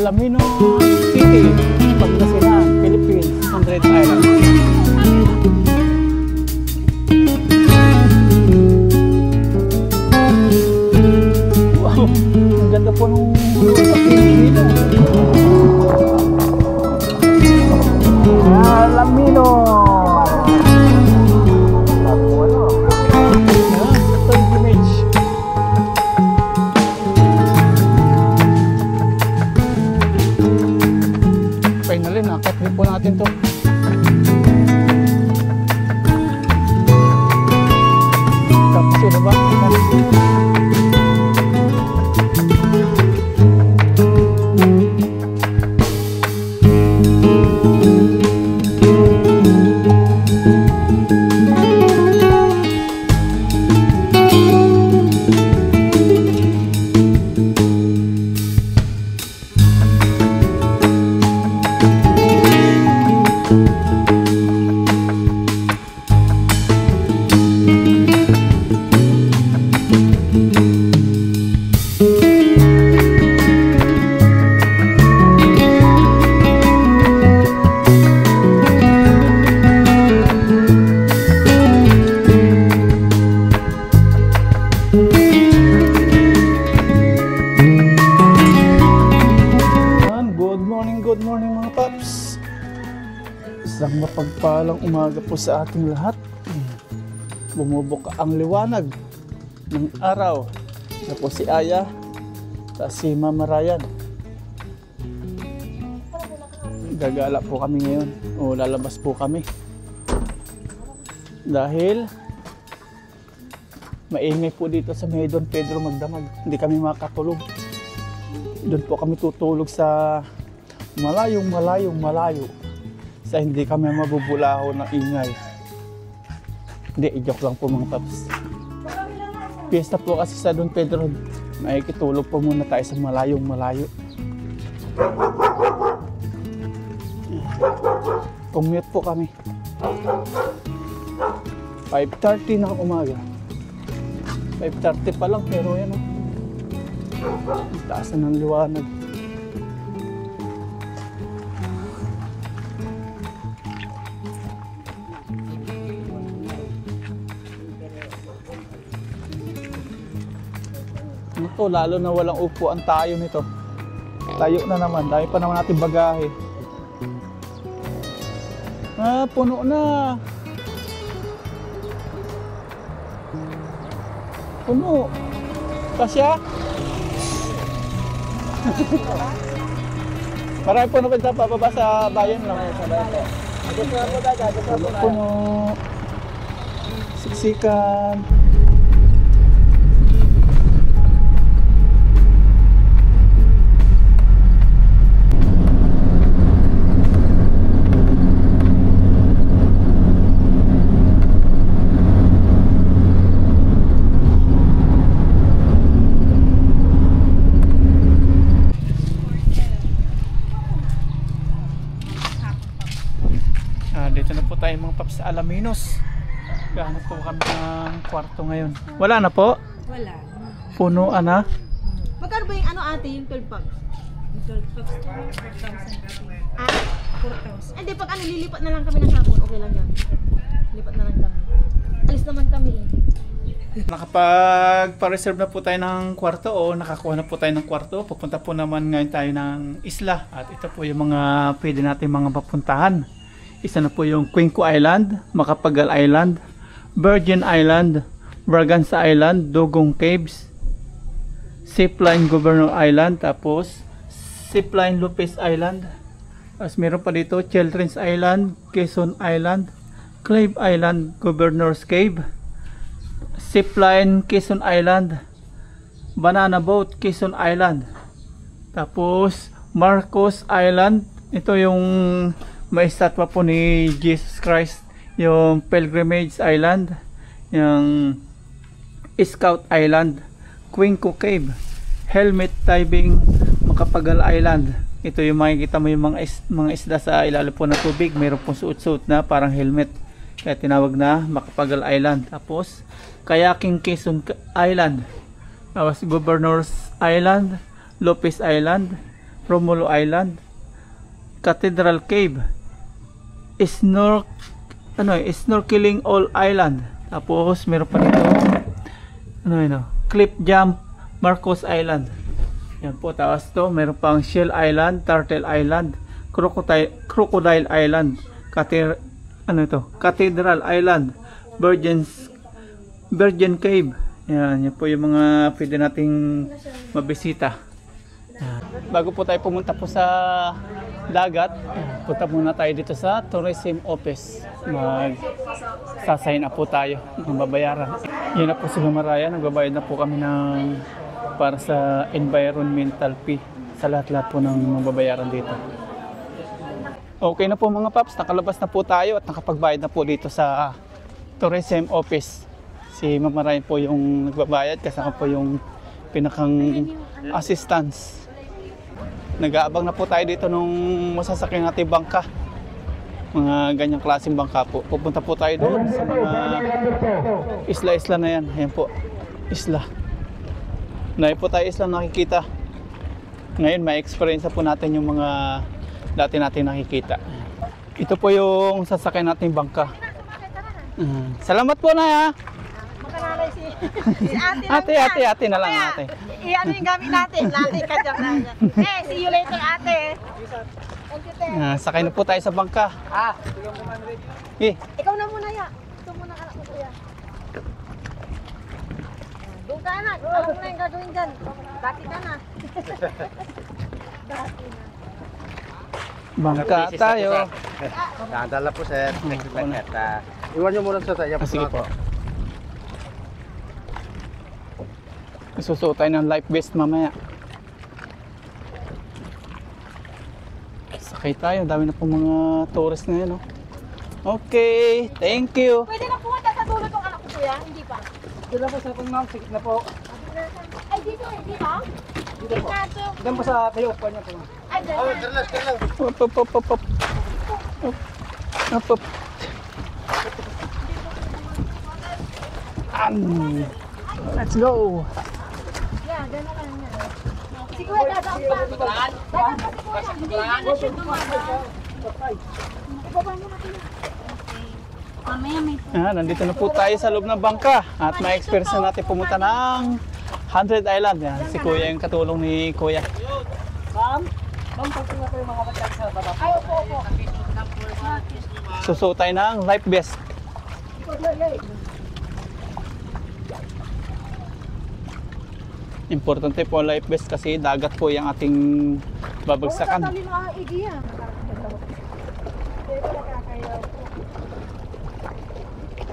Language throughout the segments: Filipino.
Alaminos City, Pangasinan, Philippines, 100 Islands. Wow, ang ganda po nung Pilipinas. Alaminos. Finally, nakakapin po natin to. Tapos yun ba? Good morning mga paps. Isang mapagpalang umaga po sa ating lahat. Bumubuka ang liwanag ng araw. Ito po si Aya at si Mama Ryan. Gagala po kami ngayon o lalabas po kami dahil maingay po dito sa may Don Pedro Magdamag. Hindi kami makatulog. Doon po kami tutulog sa malayo sa hindi kami mabubulaho ng ingay. Hindi, i-joke lang po mga paps. Piyesta po kasi sa Don Pedro, makikitulog po muna tayo sa malayo. Commute po kami 5:30 ng umaga. 5:30 pa lang pero yan ang taas na ng liwanag. Ito, lalo na walang upuan tayo nito. Tayo na naman, dahil pa naman natin bagahe. Puno na. Puno. Kasya? Marami po na pababa sa bayan lang. Puno. Siksikan. Dito na po tayo mga paps sa Alaminos. Gahanap po kami ng kwarto ngayon. Wala na po? Wala. Punuan na? Magkano ba yung ano ate, yung 12 packs? Yung 12 packs, 4,000. 4,000. Hindi, pag ano, lilipat na lang kami ng hapon, okay lang yan. Lipat na lang kami. Alis naman kami eh. Nakapag-reserve na po tayo ng kwarto o nakakuha na po tayo ng kwarto. Pupunta po naman ngayon tayo ng isla. At ito po yung mga pwede natin mga papuntahan. Isa na po yung Quinco Island, Macapagal Island, Virgin Island, Braganza Island, Dugong Caves, Zipline Governor Island, tapos Zipline Lopez Island. Tapos meron pa dito Children's Island, Quezon Island, Clave Island, Governor's Cave, Zipline Quezon Island, Banana Boat Quezon Island, tapos Marcos Island. Ito yung may estatwa po ni Jesus Christ, yung Pilgrimage Island, yung Scout Island, Quinco Cave, Helmet Diving, Macapagal Island. Ito yung makikita mo yung mga isda sa ilalim po ng tubig. Mayroon pong suot-suot na parang helmet, kaya tinawag na Macapagal Island. Tapos Kayaking Quezon Island, tapos Governor's Island, Lopez Island, Romulo Island, Cathedral Cave, Snorkeling All Island. Tapos meron pa dito Cliff Jump Marcos Island. Yan po. Tapos to meron pang Shell Island, Turtle Island, Crocodile Island, Cathedral Island, Virgin Cave. Yan po yung mga pwede nating mabisita. Bago po tayo pumunta po sa dagat, punta muna tayo dito sa tourism office. Magsasign up po tayo ng babayaran. Yun na po si Maraya, nagbabayad na po kami para sa environmental fee sa lahat-lahat po ng mababayaran dito. Okay na po mga paps, nakalabas na po tayo at nakapagbayad na po dito sa tourism office. Si Mama Ryan po yung nagbabayad, kasama po yung pinakang assistance. Nag-aabang na po tayo dito nung masasakyan natin bangka. Mga ganyang klaseng bangka po. Pupunta po tayo doon sa mga isla-isla na yan. Ayan po, isla. Ngayon po tayo isla nakikita. Ngayon may experience po natin yung mga dati natin nakikita. Ito po yung sasakyan natin bangka. Salamat po na ha. Si ate na lang ate. Ano yung gamit natin? Lalay ka dyan. See you later ate. Sakay na po tayo sa bangka. Ikaw na muna ya. Ito muna anak ko kuya. Doon ka anak. Alam mo na yung gagawin dyan. Dati ka na. Bangka tayo. Nadala po sir. Iwan nyo muna sa tayo. Sige po. Susuot tayo ng life vest mamaya. Sakay tayo, dami na po mga tourist na yan. Okay, thank you. Pwede na pumunta sa dulo ng anak ko kuya? Hindi pa. Dito po sa pang ma'am, sikit na po. Ay dito hindi pa? Dito po. Diyan po sa tayo po niya po. Ay dyan. Up. Let's go. Yeah, gano'n lang yan. Si kuya dadaan pa. Dadaan pa si kuya. Hindi na siya dumadaan. Ibaba mo natin. Mamaya may Nandito na po tayo sa loob ng bangka at may experience na natin pumunta ng 100 Island. Yan, si kuya yung katulong ni kuya. Ma'am, pagpunta po yung mga bata sa baba. Ay, opo. Susuot tayo ng life vest. Importante po ang life vest kasi dagat po yung ating babagsakan.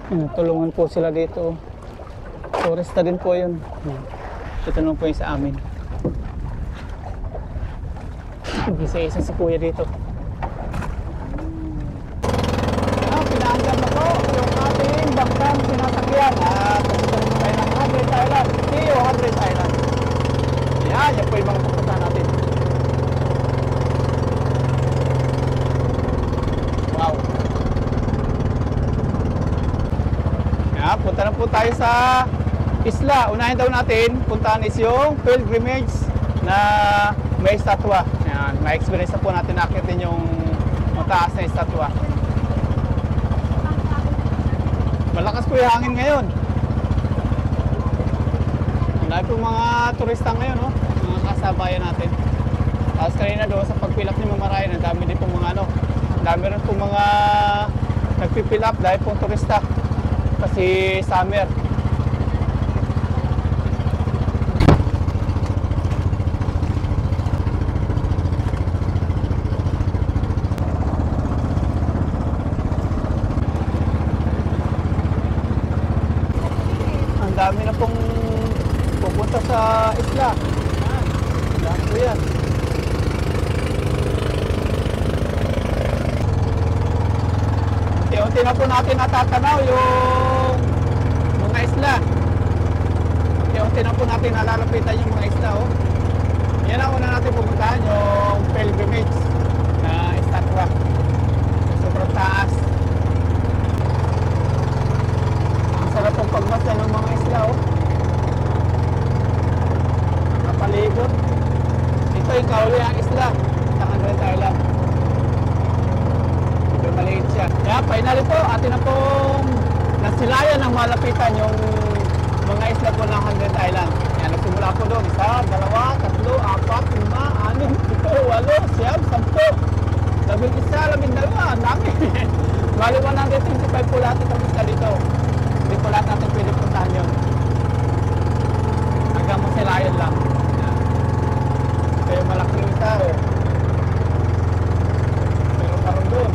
Tulungan po sila dito. Turista din po yun. Ito naman po yung sa amin. Isa-isa si kuya dito. Pinaandam na po yung ating bangkang sinasakyan. Pupunta naman tayo ng 100 Island. Iyo 100 Island. Yan po yung mga pupunta natin. Wow. Punta na po tayo sa isla. Unahin daw natin, puntahan is yung pilgrimage na may estatwa. Yan, may experience na po natin nakitin yung mataas na estatwa. Malakas po yung hangin ngayon. Dahil po mga turista ngayon, mga kasabayan natin. Tapos kanina doon sa pagpilap ni Mama Ryan, ang dami din po mga dami rin po mga nagpipilap dahil po turista. Kasi summer. Ang dami na pong pupunta sa isla. Ang dami po yan. Unti-unti na po natin natatanaw yung mga isla. Unti-unti na po natin nalalapitan yung mga isla. Yan ang una natin pupuntahan, yung pilgrimage na estatwa. Sobrang taas. Ang sarap pong pagmasdan ng mga isla. Nakapalibot. Ito yung kauli ang isla sa 100 Island. Medyo maliit siya. Yeah, finally po, atin na pong nasilayan ng malapitan yung mga isla po ng 100 Island. Yan, nagsimula po doon. 1, 2, 3, 4, 5, 6, 7, 8, 9, 10, 11, 12, ang dami. Bali 125 po lahat itong isla dito. Hindi po lahat natin pwede puntahan yun. Hanggang masilayan lang. Kaya malaki yung tao. Pero parang doon.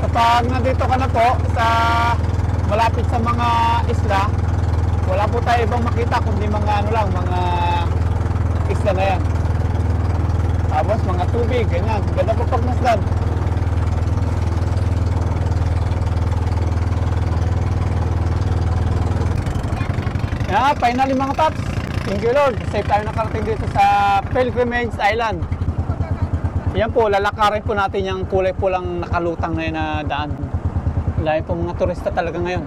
Kapag nandito ka na po sa malapit sa mga isla, wala po tayo ibang makita kundi mga ano lang, mga isla na yan. Tapos mga tubig, ganyan. Ganda po pagmasdan. Yeah, finally mga paps. Thank you Lord. Safe tayo nakarating dito sa Pilgrimage Island. Yan po, lalakarin po natin yung kulay pulang nakalutang na yun na daan. Lahat po mga turista talaga ngayon.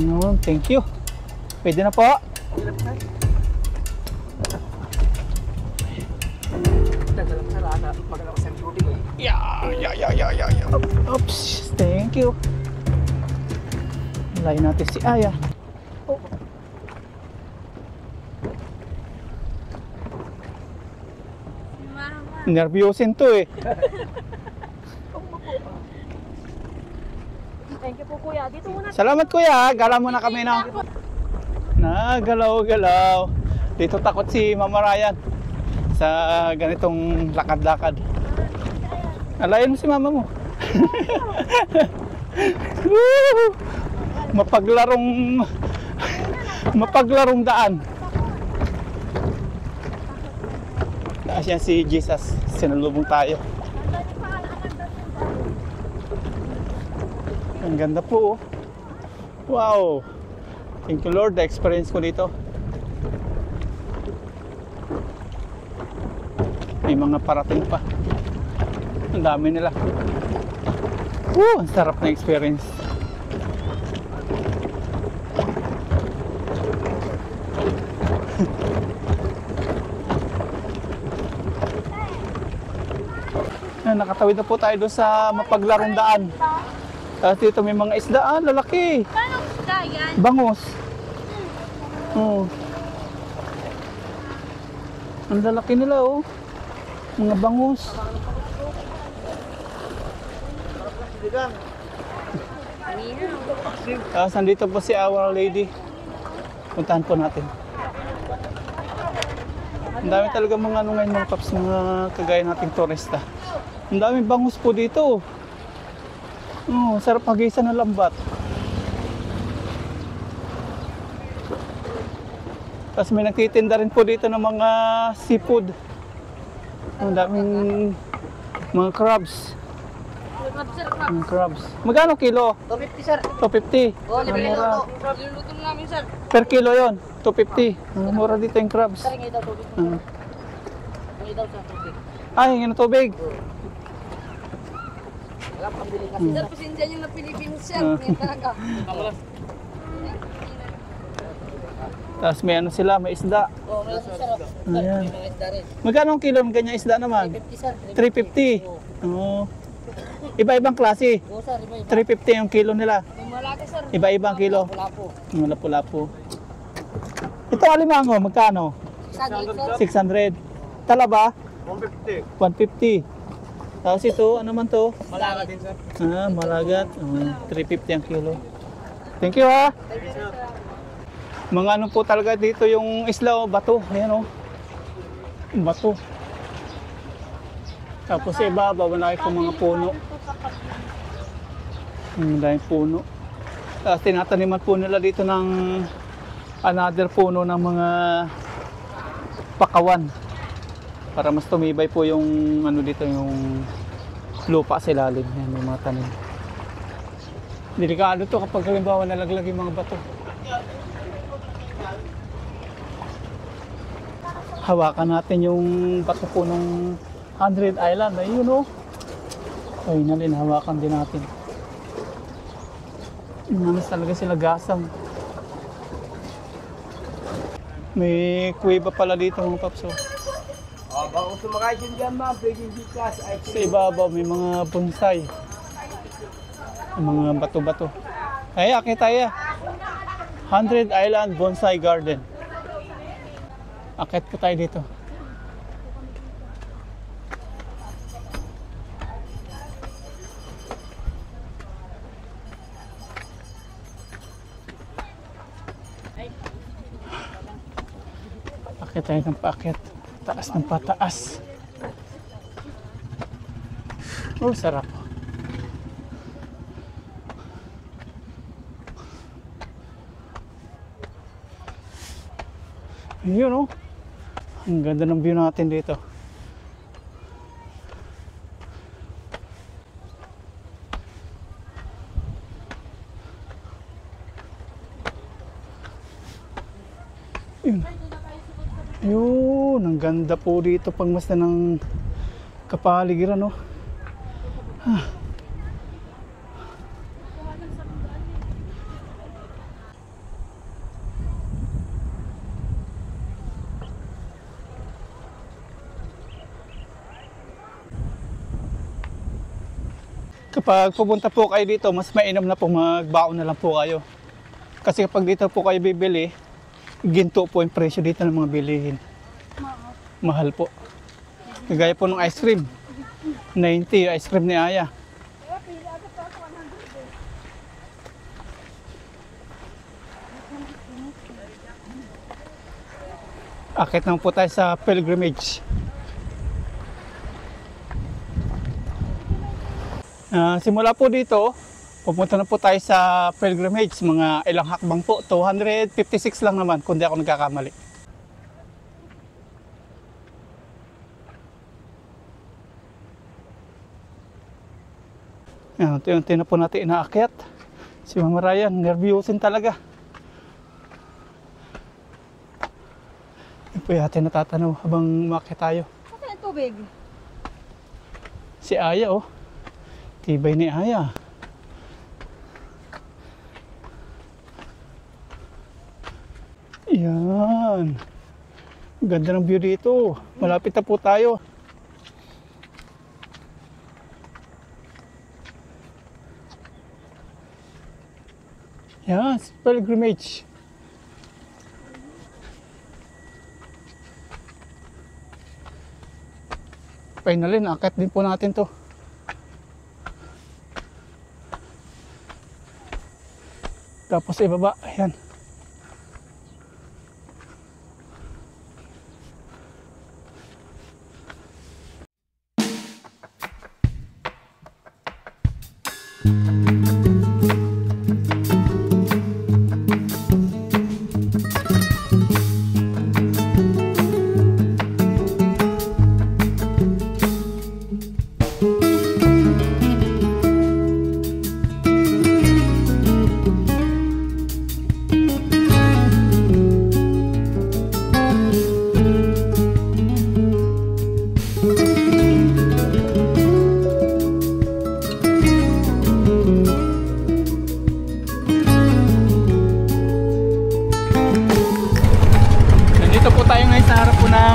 No, thank you. Pwede na po. Yeah. Oops, thank you. Lain natin si Aya. Oh. Nervyosin to eh. Thank you po kuya. Dito muna. Salamat kuya, gala muna kami na. Nagalaw-galaw. Dito takot si Mama Ryan sa ganitong lakad-lakad. Alayin mo si mama mo. Mapaglarong daan. Taas yan si Jesus. Sinalubong tayo. Ang ganda po. Wow. Thank you Lord. Na-experience ko dito. May mga parating pa. Ang dami nila. Ang sarap na experience. Nakatawid na po tayo doon sa mapaglarong daan. Tapos dito may mga isda. Lalaki. Paano isda yan? Bangus. Oh. Ang lalaki nila oh. Mga bangus. Tapos nandito po si Our Lady. Puntahan po natin. Ang dami talaga mga ano ngayon mga paps, mga kagaya nating turista. Ang daming bangus po dito. Sarap magisan ng lambat. Tapos may nagtitinda rin po dito ng mga seafood. Ang daming mga crabs. Mga crabs. Magkano kilo? 250 sir. 250. Oh, libre Ang mura. Niluluto na namin sir. Per kilo yon, 250. Ang mura dito yung crabs. Sir, ngayon daw tubig. Ngayon daw sa tubig. Ay, hingin ng tubig. Wala pambili kasi. Sir, pasensya nyo na Pilipinas sir. Ngayon talaga. Tapos may ano sila, may isda. Oh, may isda sir. Ayan. May isda rin. Magkano ang kilo ng ganyan isda naman? 350 sir. 350. Oo. Iba-ibang klase. Oo sir, iba-iba. 350 yung kilo nila. Yung malaki sir. Iba-ibang kilo. Wala po. Yung lapu-lapu. Ito alimango, magkano? 600. Talaba? 150. Tapos ito, ano man to? Malaga din sir. Malagat. 350 ang kilo. Thank you ha. Mga ano po talaga dito yung isla o bato. Ayan o. Bato. Tapos sa ibabaw, malaki po mga puno. Ang daming puno. Tapos tinataniman po nila dito ng another puno ng mga pakawan. Para mas tumibay po yung ano dito, yung lupa sa ilalim. Yan, may mga tanim. Delikado to kapag halimbawa nalaglag yung mga bato. Hawakan natin yung bato po ng 100 Island. Ayun o. Finally, nahawakan din natin. Namis talaga sila gasang. May kuweba pala dito mga paps. Baka sumakay dyan ma'am, pwede dito Sa ibabaw may mga bonsai. Mga bato-bato. Ay, akit tayo. 100 Island Bonsai Garden. Akit po tayo dito. Akit tayo ng paakit. Taas ng pataas. Oh, sarap. Yun oh. Ang ganda ng view natin dito. Yun. Yun, ang ganda po dito pagmasdan ng kapaligiran oh. Kapag pupunta po kayo dito, mas mainam na po magbaon na lang po kayo. Kasi kapag dito po kayo bibili, ginto po yung presyo dito ng mga bilihin. Mahal po. Kagaya po ng ice cream. 90 ice cream ni Aya. Akit naman po tayo sa pilgrimage. Simula po dito, pupunta na po tayo sa pilgrimage. Mga ilang hakbang po. 256 lang naman, kung di ako nagkakamali. Unti-unti na po natin inaakyat. Si Mama Ryan, nervyusin talaga. Yan po natin natatanaw habang umakyat tayo. Saan ang tubig? Si Aya oh. Tibay ni Aya. Yan. Ganda ng view dito. Malapit na po tayo. Yan, pilgrimage. Finally, nakakit din po natin to. Tapos ibaba, ayan.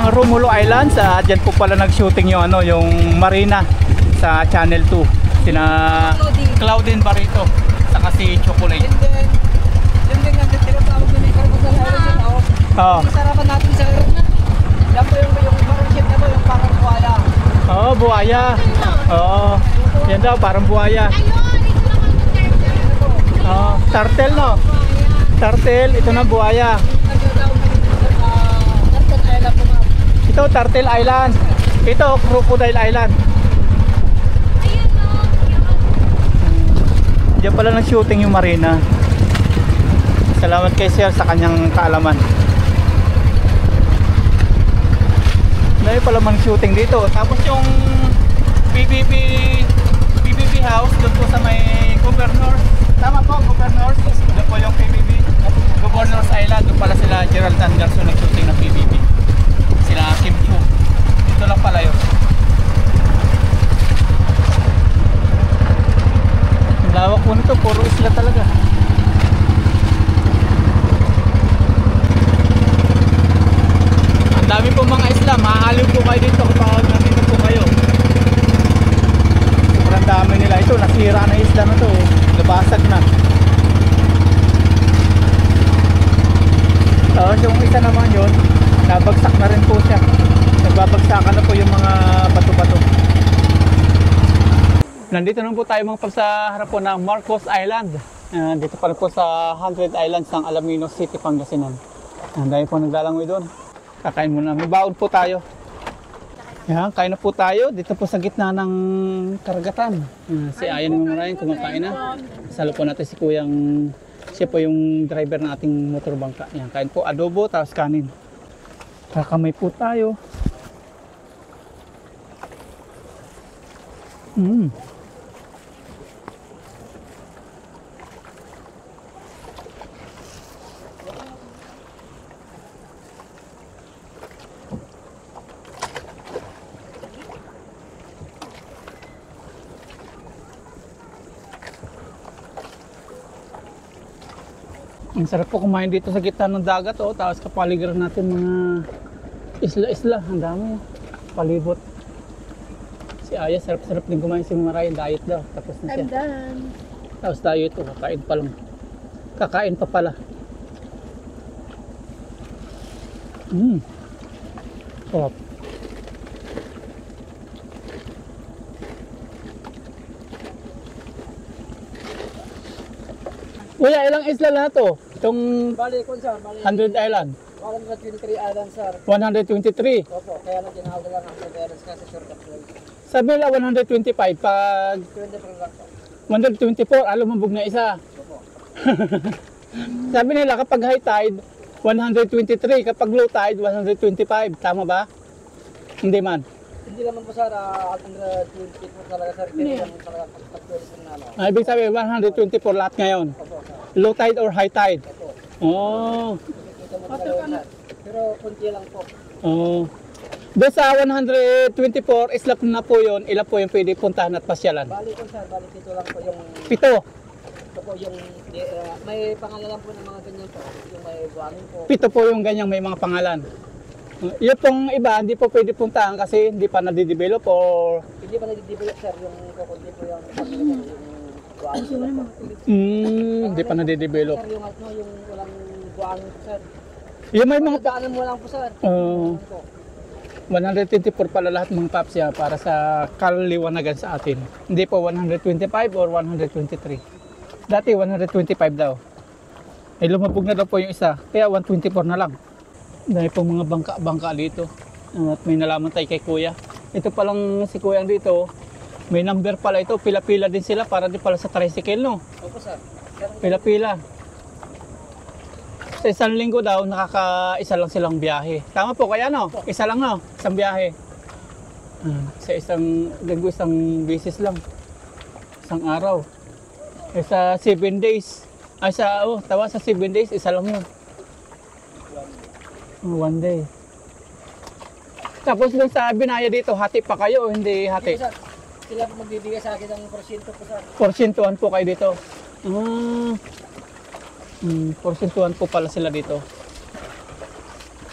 Romulo Islands, dyan po pala nag-shooting yung ano, yung marina sa Channel 2. Sina Claudine Barreto saka si Chocolate. Yun din ang tinatawag na yung Carpazal Islands. Oo. Masarapan natin sa yan po yung parang ship na po, yung parang buwaya. Oo, buwaya. Oo. Yan daw, parang buwaya. Oo, turtle no? Turtle, ito na buwaya. Ito, Turtle Island. Ito, Crocodile Island. Diyan pala nag-shooting yung marina. Salamat kay Sir sa kanyang kaalaman. Dahil pala mag-shooting dito. Tapos yung PBB house doon po sa may Governors. Tama po, Governors. Doon po yung PBB. Governors Island. Doon pala sila Gerald Anderson nag-shooting ng PBB. Sila Kim Chu. Dito lang pala yun. puro isla talaga. Ang dami po mga isla, maaaliw po kayo dito kapag nandito po kayo. Sobrang dami nila. Ito, nasira na isla na to, nabasag na. Tapos yung isa naman yun, nabagsak na rin po siya. Nagbabagsakan na po yung mga bato-bato. Nandito na po tayo mga pag sa harap po ng Marcos Island. Dito pa rin po sa 100 Islands ng Alaminos City, Pangasinan. Ang dami po naglalangoy doon. Kakain muna. May baon po tayo. Yan, kain na po tayo. Dito po sa gitna ng karagatan. Si Ayan naman maraming kumakain na. Kasalo po natin si Kuyang, siya po yung driver ng ating motorbangka. Yan, kain po adobo, tapos kanin. Kakamay po tayo. Ang sarap po kumain dito sa gitna ng dagat, oh. Tapos kapaligiran natin mga isla-isla. Ang dami, palibot. Si Aya, sarap-sarap din kumain. Si Maray, diet daw. Tapos na siya. I'm done. Tapos tayo ito, kakain pa lang. Kakain pa pala. Sarap. Kuya, ilang isla na to? Itong Bali, kung sir, bali, 100 Island. 123 islands, sir. 123. Opo, kaya lang tinawag lang ang 100 islands kasi shortcut lang. Sabi nila 125 pag 24 lang po. 124, lumabog na isa. Opo. Sabi nila kapag high tide, 123. Kapag low tide, 125. Tama ba? Hindi man. Hindi naman po sir, 120 po talaga sir. Pero lang talaga pag-tourism na ano. Ibig sabihin, 124 lahat ngayon. Opo, sir. Low tide or high tide? Opo. Oh. Ito mo talaga sir. Pero kunti lang po. Oh. Doon sa 124, islap na po yun. Ilan po yung pwede puntahan at pasyalan? Bali ko sir, bali dito lang po yung... 7. Ito po yung... may pangalan po ng mga ganyan po. Yung may buhangin po. 7 po yung ganyan, may mga pangalan. Yung pong iba, hindi po pwede puntahan kasi hindi pa nadidevelop or... Hindi pa nadidevelop sir yung kukundi po yung buhangin po. Hindi pa nadidevelop. Sir, yung ano, yung walang buhangin po sir. Yung may mga... Daanan mo lang po sir. Oh. Po. 124 pala lahat mga paps ya para sa kaliwanagan sa atin. Hindi po 125 or 123. Dati 125 daw. Ay lumabog na daw po yung isa. Kaya 124 na lang. Dahil po mga bangka-bangka dito. At may nalaman tayo kay Kuya. Ito palang si Kuya dito. May number pala ito. Pila-pila din sila para din pala sa tricycle, no? Opo sir. Pila-pila. Sa isang linggo daw, nakaka-isa lang silang biyahe. Tama po kaya no? Isa lang no? Isang biyahe. Sa isang linggo, isang beses lang. Isang araw. Eh, sa 7 days. Ay tawa sa 7 days, isa lang yun. 1 day. Tapos dun sa binaya dito, hati pa kayo o hindi hati? Hindi po sir. Sila po magbibigay sa akin ng porsyento po sir. Porsyentuhan po kayo dito. Porsyentuhan po pala sila dito.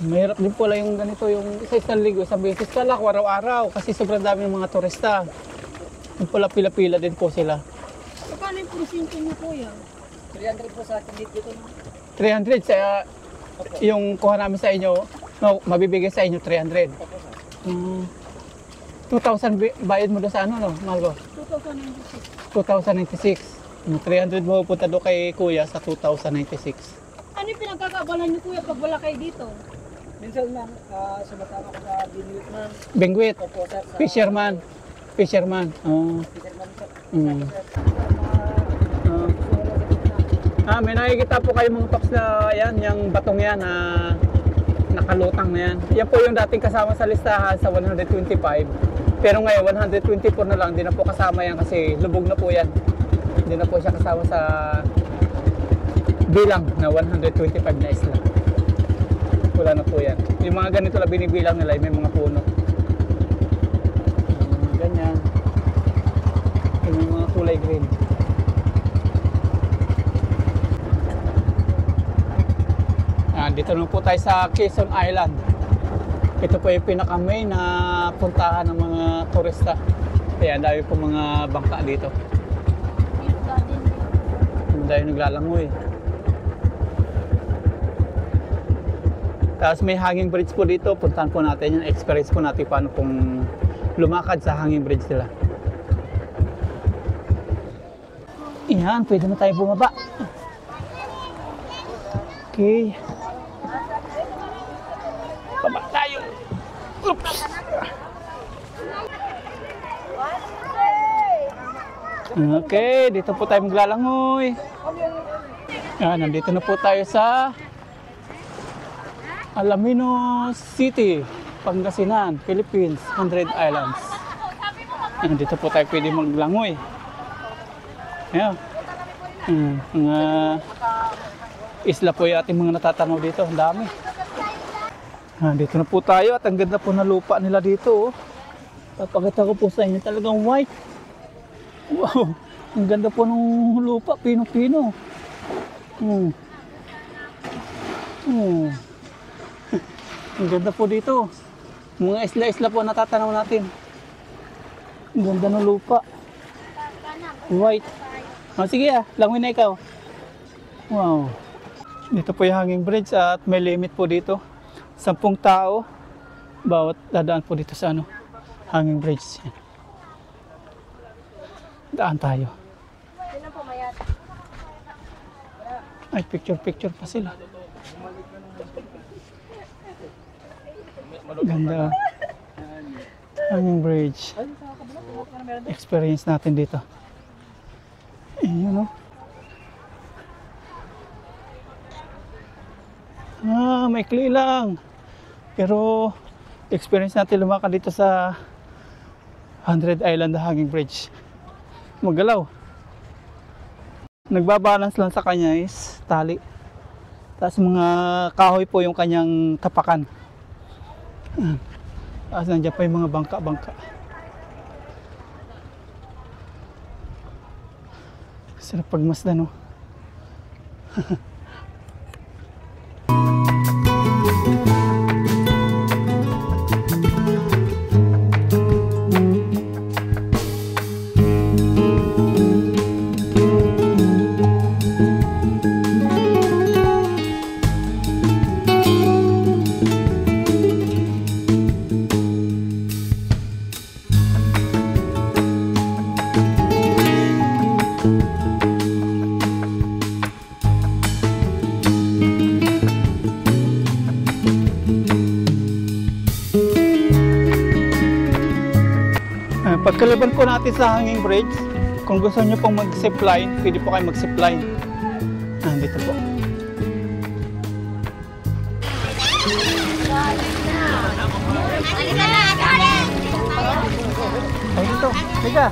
Mahirap din pala yung ganito, yung isang linggo, isang beses pala, araw-araw. Kasi sobrang dami ng mga turista. Yung pala pila-pila din po sila. Paano yung porsyento niyo kuya? 300 po sa akin dito. 300 sa yung kuha namin sa inyo, no, mabibigay sa inyo 300. 2,000 bayad mo doon sa ano, no, Margo? 2,096. 300 mo pupunta doon kay Kuya sa 2,096. Ano yung pinagkakabalan niyo kuya pag wala kayo dito? Minsan ma'am, sumatama ko sa Binuit ma'am. Bengwit, Opo sir. Sa fisherman. Fisherman. Fisherman sir. Mm. May nakikita po kayo mga paps na yan, yung batong yan na nakalutang na yan. Yan po yung dating kasama sa listahan sa 125. Pero ngayon 124 na lang, hindi na po kasama yan kasi lubog na po yan. Hindi na po siya kasama sa bilang na 125 na isla. Wala na po yan. Yung mga ganito lang binibilang nila, may mga puno. Ganyan. Yung mga kulay green. Dito na po tayo sa Quezon Island. Ito po yung pinaka-main na puntahan ng mga turista. Kaya dami po mga bangka dito. Dahil naglalangoy. Tapos may hanging bridge po dito. Puntahan po natin yung experience po natin paano pong lumakad sa hanging bridge nila. Yan, pwede na tayo bumaba. Okay. Baba tayo. Oops. Okay, dito po tayo maglalangoy. Nandito na po tayo sa Alaminos City, Pangasinan, Philippines, 100 Islands. Dito po tayo pwede maglangoy. Ayan. Mga isla po yung ating mga natatanaw dito. Ang dami. Dito na po tayo at ang ganda po na lupa nila dito. Papakita ko po sa inyo, talagang white. Wow! Ang ganda po ng lupa, pino-pino. Ang ganda po dito. Mga isla-isla po natatanaw natin. Ang ganda ng lupa. White. Sige langoy na ikaw. Wow. Dito po yung hanging bridge at may limit po dito. 10 tao bawat dadaan po dito sa hanging bridge. Daan tayo. Ay, picture pa sila. Ganda. Hanging bridge. Experience natin dito. Ayun, maikli lang. Pero experience natin lumakad dito sa 100 Island Hanging Bridge. Magalaw. Nagbabalance lang sa kanya is tali. Tapos mga kahoy po yung kanyang tapakan. Tapos nandiyan pa yung mga bangka-bangka. Sarap pagmasdan, no? Pagkalaban po natin sa hanging bridge, kung gusto nyo pong mag-zipline, pwede po kayo mag-zipline. Dito po. Ay, dito. Liga.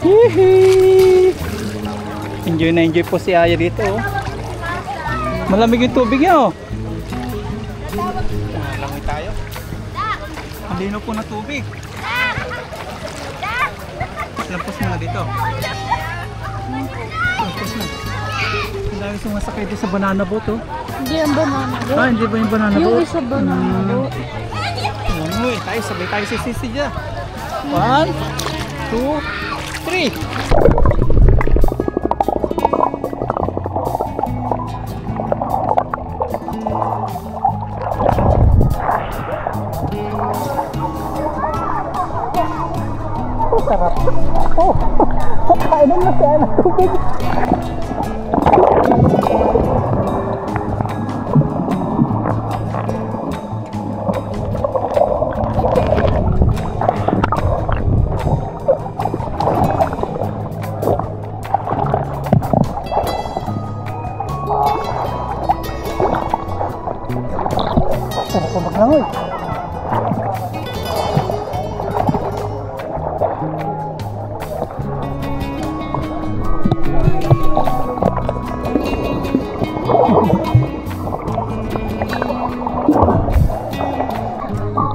Hihi! Enjoy na enjoy po si Aya dito. Malamig yung tubig niya, oh. Langoy tayo. Ang lino po na tubig. Lampos na dito. Lampos na. Ang dami sumasakay dito sa banana boat, oh. Hindi yung banana boat. Hindi ba yung banana boat? Yung isa banana boat. Langoy tayo, sabay tayo sisisi dyan. 1, 2, 3. Sarap. Oh, kainan na siya ng tubig. Sarap pa maglangoy.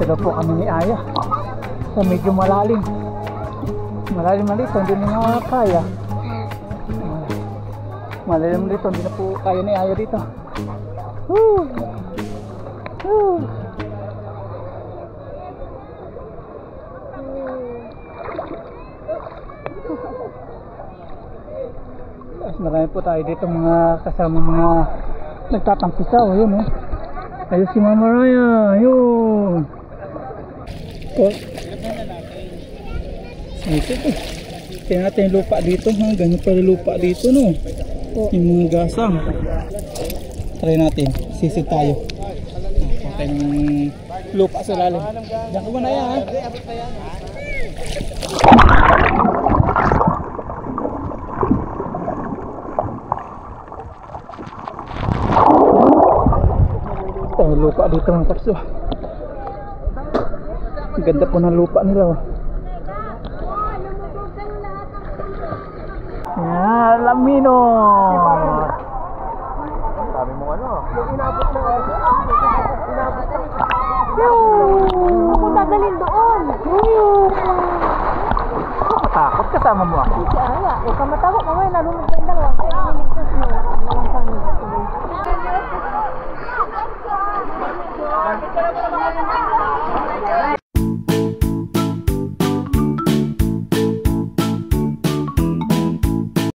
Ito po kami ni Aya sa medyo malalim. Malalim na dito, hindi na kaya. Malalim dito, hindi na po kaya ni Aya dito. Woo! Woo! Tapos marami po tayo dito mga kasama mga nagtatampisaw. Ayun eh. Ayun si Mama Raya. Ayun. Isip eh. Tingnan natin yung lupa dito. Ganyan pala lupa dito no. Yung mga gasang. Try natin. Sisid tayo. Patay ng lupa sa lalim. Diyan ko ba na yan ha? Yung lupa dito mga kapso. Ganda po ng lupa nila. Yan, lamino. Sabi mo ano? Ako dadalhin doon. Takot kasama mo ako. Si Aya, huwag ka matakot. Mamaya nalunod ka yung dalawa. Kaya nililigtas